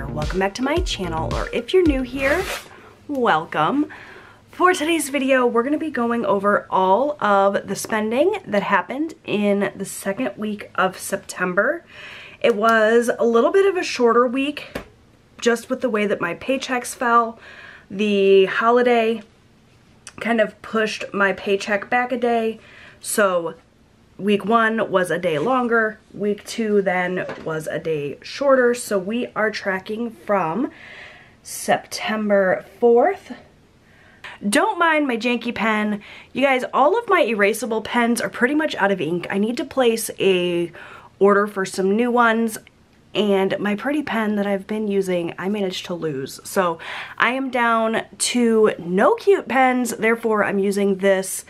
there, welcome back to my channel, or if you're new here, welcome. For today's video, we're going to be going over all of the spending that happened in the second week of September. It was a little bit of a shorter week, just with the way that my paychecks fell. The holiday kind of pushed my paycheck back a day, so week 1 was a day longer, week 2 then was a day shorter, so we are tracking from September 4th. Don't mind my janky pen. You guys, all of my erasable pens are pretty much out of ink. I need to place a order for some new ones, and my pretty pen that I've been using, I managed to lose. So I am down to no cute pens, therefore I'm using this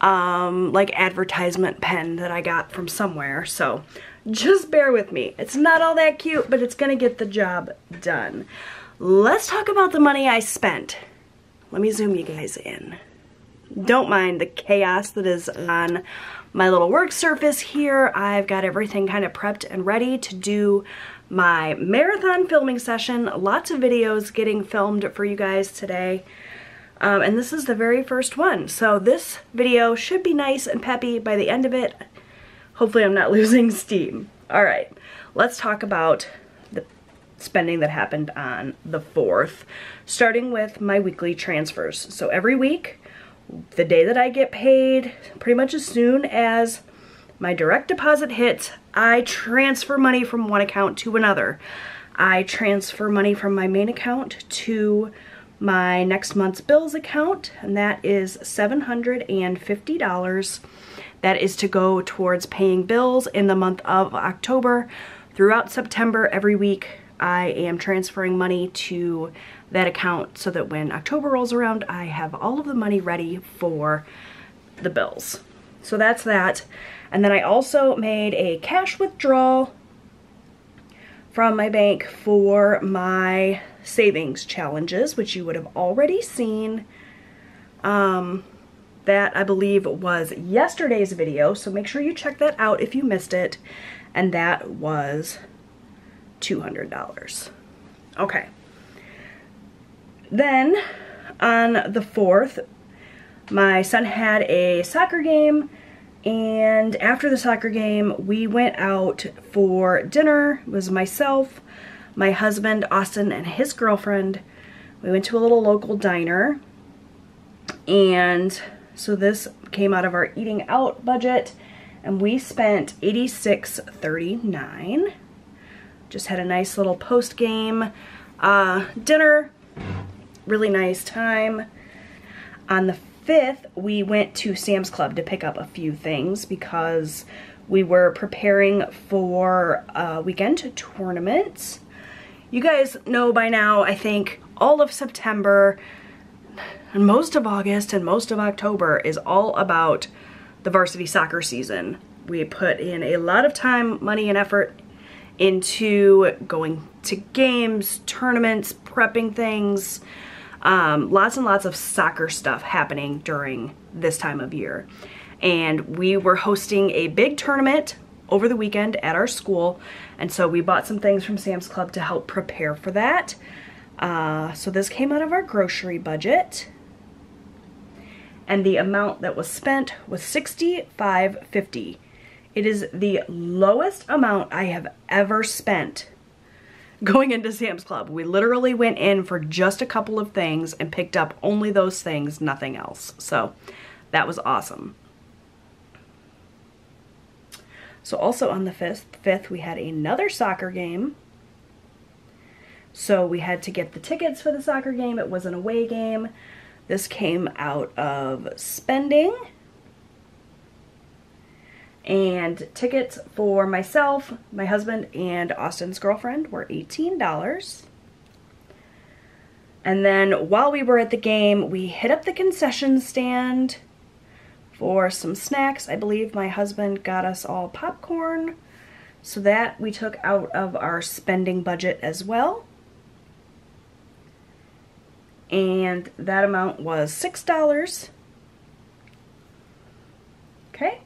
like advertisement pen that I got from somewhere, so just bear with me. It's not all that cute, but it's gonna get the job done. Let's talk about the money I spent. Let me zoom you guys in. Don't mind the chaos that is on my little work surface here. I've got everything kind of prepped and ready to do my marathon filming session. Lots of videos getting filmed for you guys today. And this is the very first one. So this video should be nice and peppy by the end of it. Hopefully I'm not losing steam. All right, let's talk about the spending that happened on the 4th, starting with my weekly transfers. So every week, the day that I get paid, pretty much as soon as my direct deposit hits, I transfer money from one account to another. I transfer money from my main account to my next month's bills account, and that is $750. That is to go towards paying bills in the month of October. Throughout September, every week, I am transferring money to that account so that when October rolls around, I have all of the money ready for the bills. So that's that. And then I also made a cash withdrawal from my bank for my savings challenges, which you would have already seen. That I believe was yesterday's video, so make sure you check that out if you missed it. And that was $200. Okay. Then on the 4th, my son had a soccer game, and after the soccer game, we went out for dinner. It was myself, my husband, Austin, and his girlfriend. We went to a little local diner, and so this came out of our eating out budget, and we spent $86.39. Just had a nice little post-game dinner, really nice time. On the 5th, we went to Sam's Club to pick up a few things because we were preparing for a weekend tournament. You guys know by now, I think, all of September and most of August and most of October is all about the varsity soccer season. We put in a lot of time, money, and effort into going to games, tournaments, prepping things, lots and lots of soccer stuff happening during this time of year. And we were hosting a big tournament over the weekend at our school, and so we bought some things from Sam's Club to help prepare for that. So this came out of our grocery budget, and the amount that was spent was $65.50. It is the lowest amount I have ever spent going into Sam's Club. We literally went in for just a couple of things and picked up only those things, nothing else. So that was awesome. So also on the 5th, we had another soccer game. So we had to get the tickets for the soccer game. It was an away game. This came out of spending. And tickets for myself, my husband, and Austin's girlfriend were $18. And then while we were at the game, we hit up the concession stand for some snacks. I believe my husband got us all popcorn, so that we took out of our spending budget as well. And that amount was $6. Okay.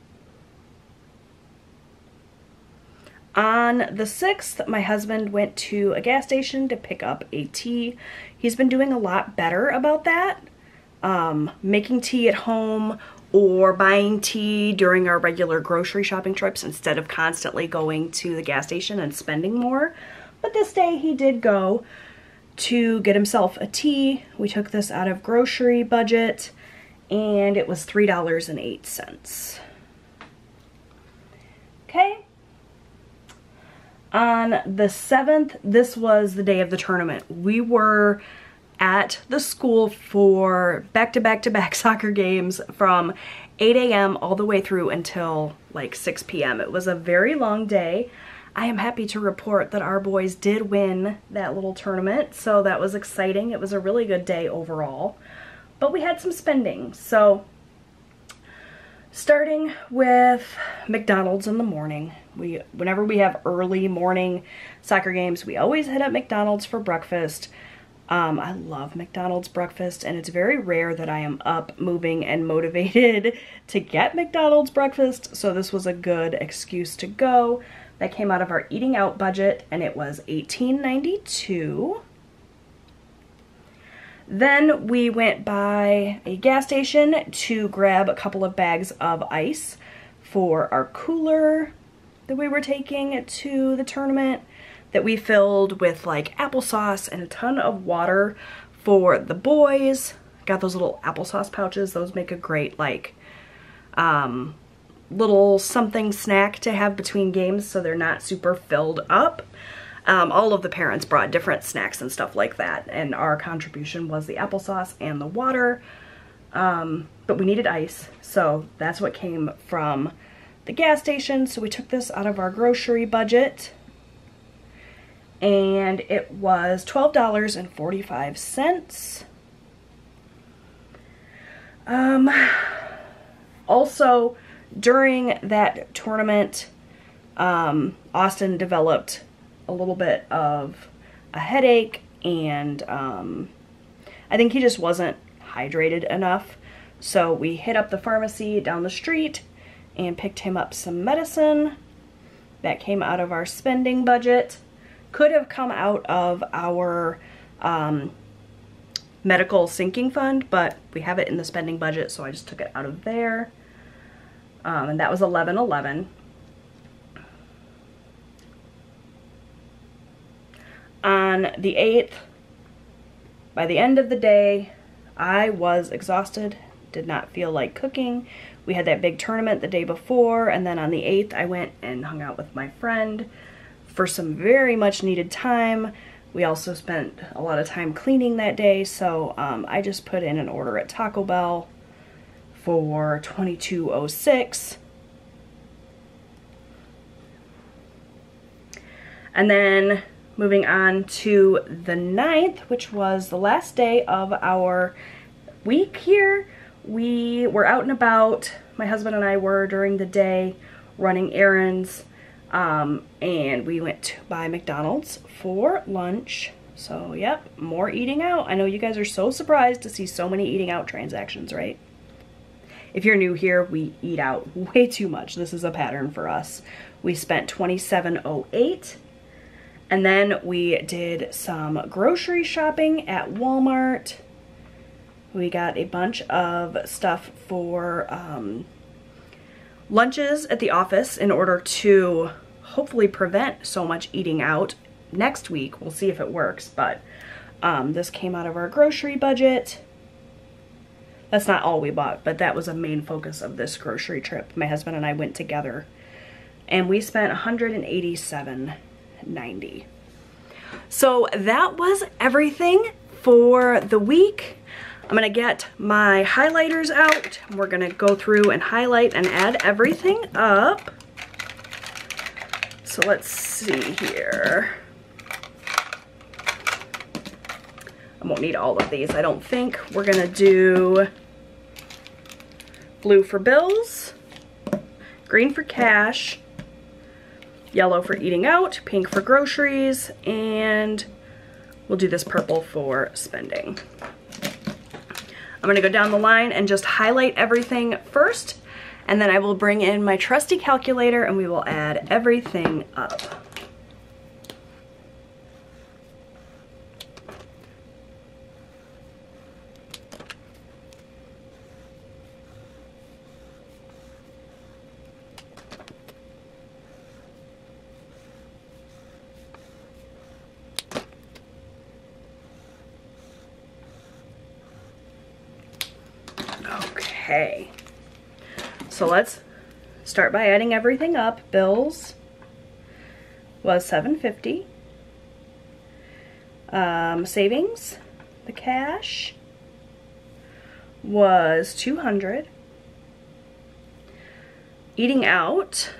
On the 6th, my husband went to a gas station to pick up a tea. He's been doing a lot better about that. Making tea at home or buying tea during our regular grocery shopping trips instead of constantly going to the gas station and spending more. But this day he did go to get himself a tea. We took this out of grocery budget and it was $3.08. Okay. On the 7th, this was the day of the tournament. We were at the school for back-to-back-to-back soccer games from 8 a.m. all the way through until like 6 p.m. It was a very long day. I am happy to report that our boys did win that little tournament, so that was exciting. It was a really good day overall, but we had some spending. So starting with McDonald's in the morning. Whenever we have early morning soccer games, we always hit up McDonald's for breakfast. I love McDonald's breakfast, and it's very rare that I am up, moving, and motivated to get McDonald's breakfast, so this was a good excuse to go. That came out of our eating out budget, and it was $18.92. Then we went by a gas station to grab a couple of bags of ice for our cooler that we were taking to the tournament, that we filled with like applesauce and a ton of water for the boys. Got those little applesauce pouches. Those make a great like little something snack to have between games, so they're not super filled up. All of the parents brought different snacks and stuff like that, and our contribution was the applesauce and the water, but we needed ice, so that's what came from the gas station. So we took this out of our grocery budget, and it was $12.45. Also, during that tournament, Austin developed a little bit of a headache, and I think he just wasn't hydrated enough. So we hit up the pharmacy down the street and picked him up some medicine. That came out of our spending budget. Could have come out of our medical sinking fund, but we have it in the spending budget, so I just took it out of there. And that was $11.11. On the 8th, by the end of the day, I was exhausted, did not feel like cooking. We had that big tournament the day before, and then on the 8th, I went and hung out with my friend for some very much needed time. We also spent a lot of time cleaning that day, so I just put in an order at Taco Bell for $22.06. And then moving on to the 9th, which was the last day of our week here, we were out and about. My husband and I were during the day running errands, and we went to buy McDonald's for lunch. So yep, more eating out. I know you guys are so surprised to see so many eating out transactions, right? If you're new here, we eat out way too much. This is a pattern for us. We spent $27.08. And then we did some grocery shopping at Walmart. We got a bunch of stuff for lunches at the office in order to hopefully prevent so much eating out next week. We'll see if it works, but this came out of our grocery budget. That's not all we bought, but that was a main focus of this grocery trip. My husband and I went together, and we spent $187.90. So that was everything for the week. I'm gonna get my highlighters out. We're gonna go through and highlight and add everything up. So let's see here. I won't need all of these, I don't think. We're gonna do blue for bills, green for cash, yellow for eating out, pink for groceries, and we'll do this purple for spending. I'm gonna go down the line and just highlight everything first, And then I will bring in my trusty calculator and we will add everything up. Okay, so let's start by adding everything up. Bills was $750. Savings, the cash, was $200. Eating out,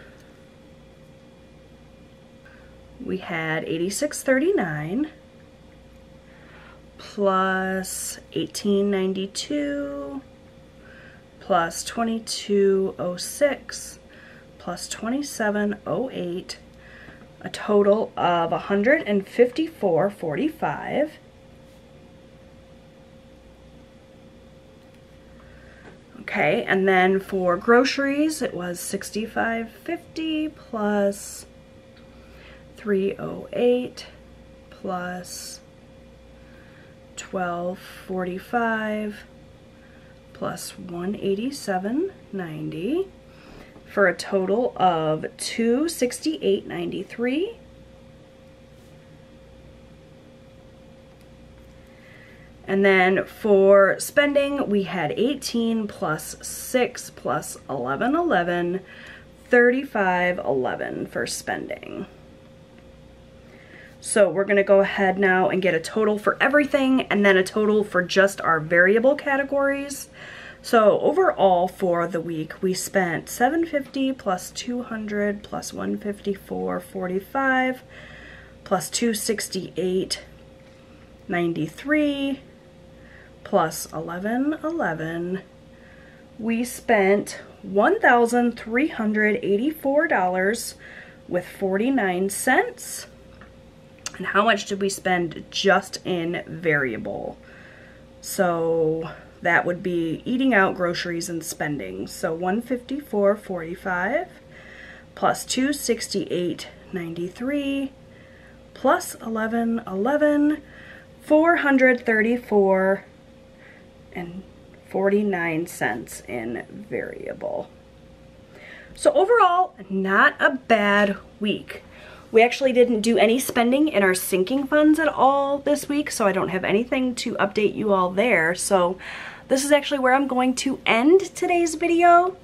we had $86.39 plus $18.92 plus $22.06 plus $27.08, a total of $154.45. Okay, and then for groceries, it was $65.50 plus $308 plus $12.45 plus $187.90 for a total of $268.93. And then for spending, we had 18 plus 6 plus 11, 35.11 for spending. So we're gonna go ahead now and get a total for everything and then a total for just our variable categories. So overall for the week, we spent $750 plus $200 plus $154.45 plus $268.93 plus $11.11. We spent $1,384 with 49 cents. And how much did we spend just in variable? So that would be eating out, groceries, and spending. So $154.45 plus $268.93 plus $11.11, $434.49 in variable. So overall, not a bad week. We actually didn't do any spending in our sinking funds at all this week, so I don't have anything to update you all there. So this is actually where I'm going to end today's video.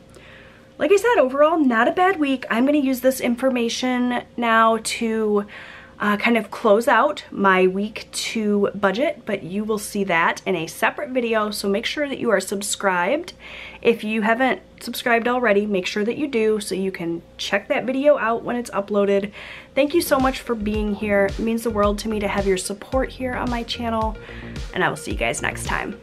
Like I said, overall, not a bad week. I'm going to use this information now to kind of close out my week 2 budget, but you will see that in a separate video, so make sure that you are subscribed. If you haven't subscribed already, make sure that you do so you can check that video out when it's uploaded. Thank you so much for being here. It means the world to me to have your support here on my channel, and I will see you guys next time.